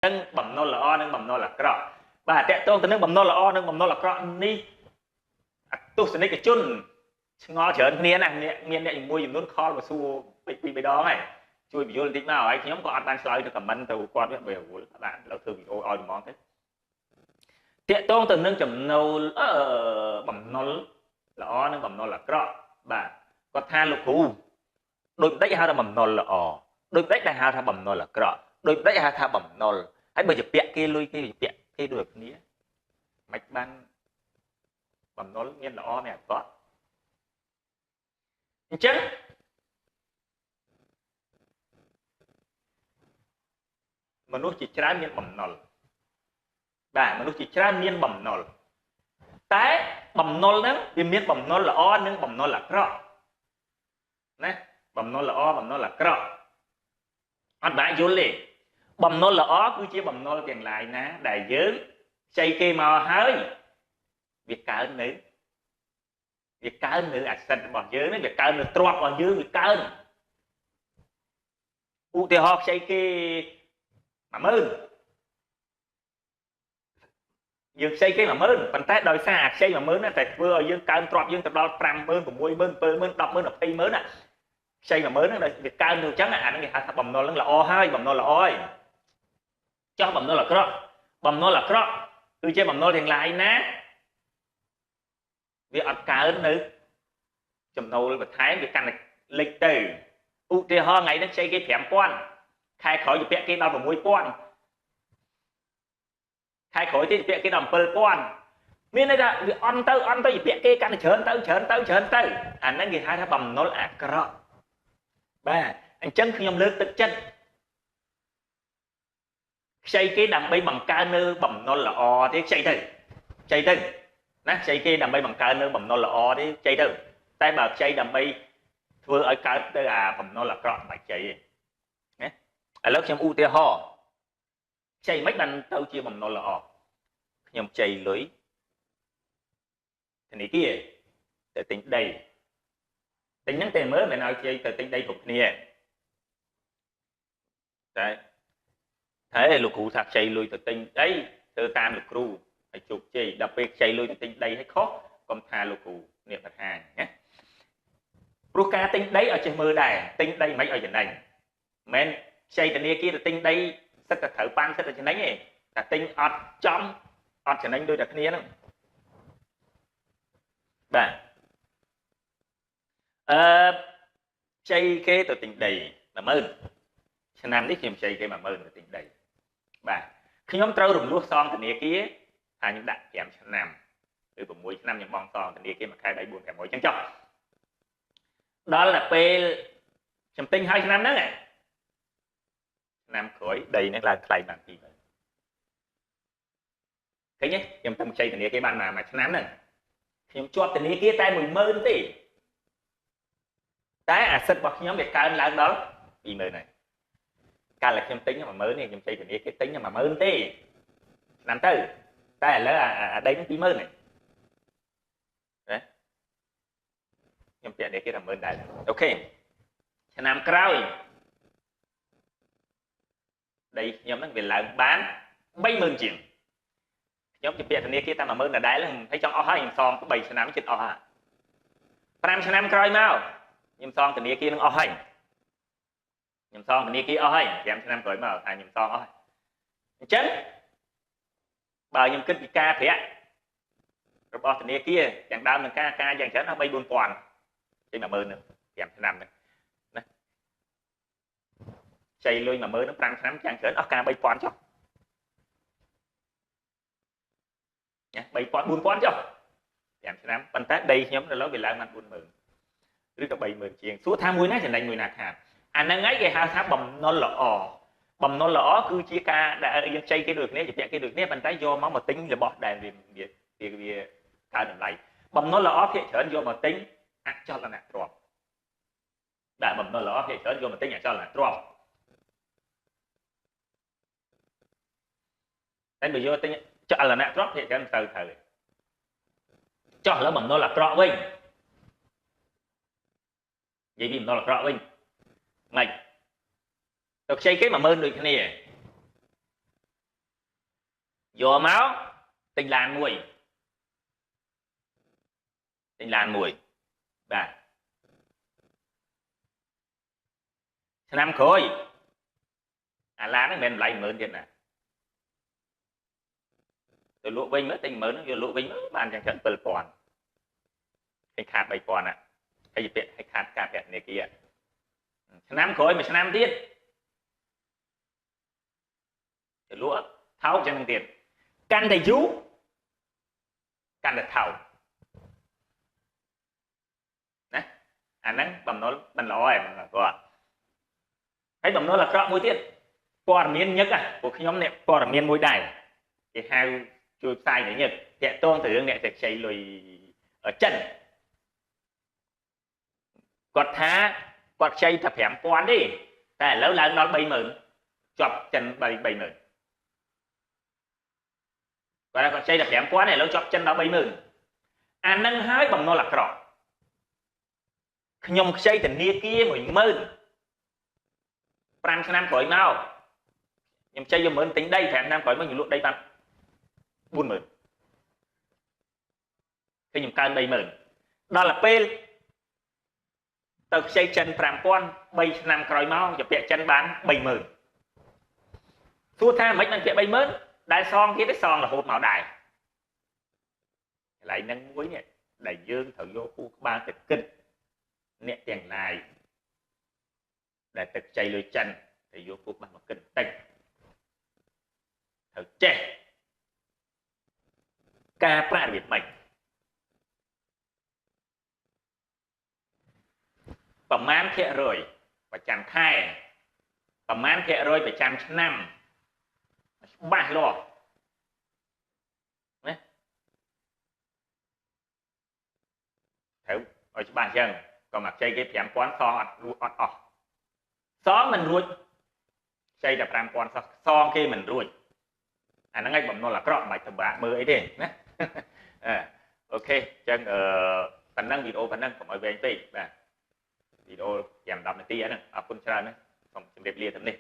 nâng bầm nô là o nâng bầm nô là cọ bà tẹt tôn từ nâng bầm nô là o nâng bầm nô là cọ ní tu sân cái chun ngó chởn kia nè miền này mua dùng nốt kho và xu bị đó này chui bị vô lên tí nào ấy nhóm có ăn đang slide được cầm bánh từ quan với bèo của các bạn lão thường bị ôi món thế tẹt tôn từ nâng chầm nô bầm nô là o nâng bầm nô là cọ bà có tha lục hù đôi đấy hai là bầm nô là o đôi đấy là hai là bầm nô là cọ đôi đấy hai là bầm nô hãy bây giờ bẹt kia lui kia bẹt kia được ní mạch ban bầm nô nhiên là o này có chứមនុស្សជាច្រើនមានបំណុលបាទមនុស្សជាច្រើនមានបំណុលតែបំណុលហ្នឹងវាមានបំណុលល្អនិងបំណុលអាក្រក់ណាបំណុលល្អបំណុលអាក្រក់អត់បានយល់ទេបំណុលល្អគឺជាបំណុលទាំងឡាយណាដែលយើងចៃគេមកហើយវាកើននៅអាសិទ្ធរបស់យើងនេះវាកើននៅទ្រព្យរបស់យើងវាកើនឧទាហរណ៍ខ្ចីគេ10000យើងខ្ចីគេ10000ប៉ុន្តែដោយសារអាខ្ចី10000តែធ្វើឲ្យយើងកើនទ្រព្យយើងទៅដល់50000 60000 70000 100000 200000ណាខ្ចី10000ហ្នឹងដែលវាកើនទៅអញ្ចឹងអាហ្នឹងគេហៅថាបំណុលហ្នឹងល្អហើយបំណុលល្អហើយចោះបំណុលអាក្រក់គឺជាបំណុលទាំងឡាយណាវាអត់កើននៅចំណូលបន្ថែមវាកាន់តែលិចទៅឧទាហរណ៍ថ្ងៃនេះខ្ចីគេ5000ខែក្រោយទៅពាក់គេដល់6000ខែក្រោយទៀតពាក់គេដល់7000មានន័យថាវាអន់ទៅពាក់គេកាន់តែច្រើនទៅអាហ្នឹងគេហៅថាបំណុលអាក្រក់បាទអញ្ចឹងខ្ញុំលើកទឹកចិត្តខ្ចីគេដើម្បីបង្កើននៅបំណុលល្អទេខ្ចីទៅណាខ្ចីគេដើម្បីបង្កើននៅបំណុលល្អទេខ្ចីទៅតែបើខ្ចីដើម្បីធ្វើឲ្យកើតទៅអាបំណុលអាក្រក់មិនខ្ចីទេណាឥឡូវខ្ញុំឧទាហរណ៍ខ្ចីមិនបានទៅជាបំណុលល្អខ្ញុំខ្ចីលុយធនាគារទៅទិញដីទិញហ្នឹងតែមើលមិនឲ្យខ្ចីទៅទិញដីគ្រប់គ្នាតែលោកគ្រូថាខ្ចីលុយទៅទិញដីទៅតាមលោកគ្រូឲ្យជោគជ័យដល់ពេលខ្ចីលុយទៅទិញដីឲ្យខុសកុំថាលោកគ្រូនេះបថាណាព្រោះការទិញដីឲ្យចេះមើលដែរទិញដីមិនឲ្យចំណេញមិនខ្ចីធនាគារទៅទិញដីសិតតែត្រូវប៉ាន់សិតតែចំណេញទេតែទិញអត់ចំអត់ចំណេញដូចតែគ្នាហ្នឹងបាទខ្ចីគេទៅទិញដី10000ឆ្នាំនេះខ្ញុំខ្ចីគេ10000ទៅទិញដីបាទខ្ញុំត្រូវរំលោះសងធនាគារថាខ្ញុំដាក់5ឆ្នាំឬ6ឆ្នាំខ្ញុំបង់សងធនាគារមួយខែ3 4 5 1ចឹងចុះដល់តែពេលខ្ញុំទិញហើយឆ្នាំហ្នឹងឆ្នាំក្រោយដីនេះឡើងថ្លៃបាន20000ឃើញទេខ្ញុំទៅខ្ចីធនាគារបានមួយឆ្នាំហ្នឹងខ្ញុំជាប់ធនាគារតែ10000ទេតែអាសិទ្ធរបស់ខ្ញុំវាកើនឡើងដល់20000ហើយកាលតែខ្ញុំទិញ10000នេះខ្ញុំខ្ចីធនាគារទិញ10000ទេឆ្នាំទៅតែឥឡូវអាដីហ្នឹង20000ហើយណាខ្ញុំពាក់នេះគេថា10000ដែរអូខេឆ្នាំក្រោយដីខ្ញុំហ្នឹងវាឡើងបាន30000ជាងខ្ញុំជាពាក់ធនាគារតែ10000ដដែលហើយចង់អស់ហើយខ្ញុំសង3ឆ្នាំជិតអស់ហើយ5ឆ្នាំក្រោយមកខ្ញុំសងធនាគារនឹងអស់ហើយខ្ញុំសងធនាគារអស់ហើយ5ឆ្នាំក្រោយមកថាខ្ញុំសងអស់ហើយអញ្ចឹងបើខ្ញុំគិតពីការប្រាក់របស់ធនាគារទាំងដើមនិងការយ៉ាងច្រើនអស់3 4000ចេញ10000ហ្នឹង5ឆ្នាំហ្នឹងណាចៃលុយ10000ហ្នឹង5ឆ្នាំយ៉ាងច្រើនអស់ការ3000ចុះណា3000 4000ចុះ5ឆ្នាំប៉ុន្តែដីខ្ញុំនៅឡើយវាឡើងបាន40000ឬក៏30000ជាងសួរថាមួយណាចំណេញមួយណាខាតអាហ្នឹងឯងគេហៅថាបំណុលល្អគឺជាការដែលយើងចៃគេដូចគ្នាជាពាក់គេដូចគ្នាប៉ុន្តែយកមកទិញរបស់ដែលវាកើនតម្លៃបំណុលល្អភាគច្រើនយកមកទិញអចលនទ្រព្យដែលបំណុលល្អភាគច្រើនយកមកទិញអចលនទ្រព្យតែបើយកទិញចលនទ្រព្យភាគច្រើនទៅត្រូវចុះឥឡូវបំណុលអាក្រក់វិញនិយាយពីបំណុលអាក្រក់វិញម៉េចទៅខ្ចីគេ10000ដូចគ្នា vô máu tinh lan mùi bà năm khối lá nó men lại mượn tiền nè từ lụa vinh mới tình mượn lụa vinh mới bàn chẳng trận bờ còn hay khát bay còn à hay gì hay khát cà phê này kia năm khối mà năm tiết lúa tháo cho năng tiền căn thầy chú căn được thầu nè nắng bầm nó bầm lò em có thấy bầm nó là rõ mối tiết qua miên nhất à của nhóm này qua miên mối đài thì hai chui sai để nhật kẹt tôn thử nè sẽ chạy lùi ở chân quạt thá quạt chạy thập hẻm quan điแต่แล้วឡើងដល់ 30,000 ជាប់ចិន 30,000 គាត់chạy thập hẻm quan này แล้วជាប់ចិនដល់ 30,000 អានឹងហើយបំណុលអាក្រក់ខ្ញុំខ្ចីធនាគារ 10,000 5 ឆ្នាំក្រោយមកខ្ញុំខ្ចីយក 10,000 ទិញដី 5 ឆ្នាំក្រោយមកខ្ញុំលក់ដីបាន 40,000 thìខ្ញុំកើន 30,000 ដល់ទៅពេលទៅខ្ចីចិន 5,000 3 ឆ្នាំក្រោយមកជាពាក់ចិនបាន 30,000 សួរថាមិនបានពាក់ 30,000 ដែលសងទៀតទេសងរហូតមកដែរកន្លែងហ្នឹងមួយនេះដែលយើងត្រូវយកគូក្បាលទៅគិតអ្នកទាំងឡាយដែលទឹកខ្ចីលុយចិនទៅយកគូក្បាលមកគិតតិចត្រូវចេះការប្រាក់របៀបម៉េចប្រមាណភាគរយប្រចាំខែប្រមាណភាគរយប្រចាំឆ្នាំច្បាស់លាស់ណាត្រូវឲ្យច្បាស់អញ្ចឹងក៏មកខ្ចីគេ 5,000 សងអត់អស់សងមិនរួចខ្ចីតែ 5,000 សងគេមិនរួចអាហ្នឹងឯងបំណុលអាក្រក់មិនបាច់ទៅបាក់មើលអីទេណាអូខេអញ្ចឹងប៉ុណ្ណឹងវីដេអូប៉ុណ្ណឹងកុំឲ្យវែងពេកបាទវីដេអូ5-10 នាទីហ្នឹងអរគុណច្រើនណាសូមជម្រាបលាទៅនេះ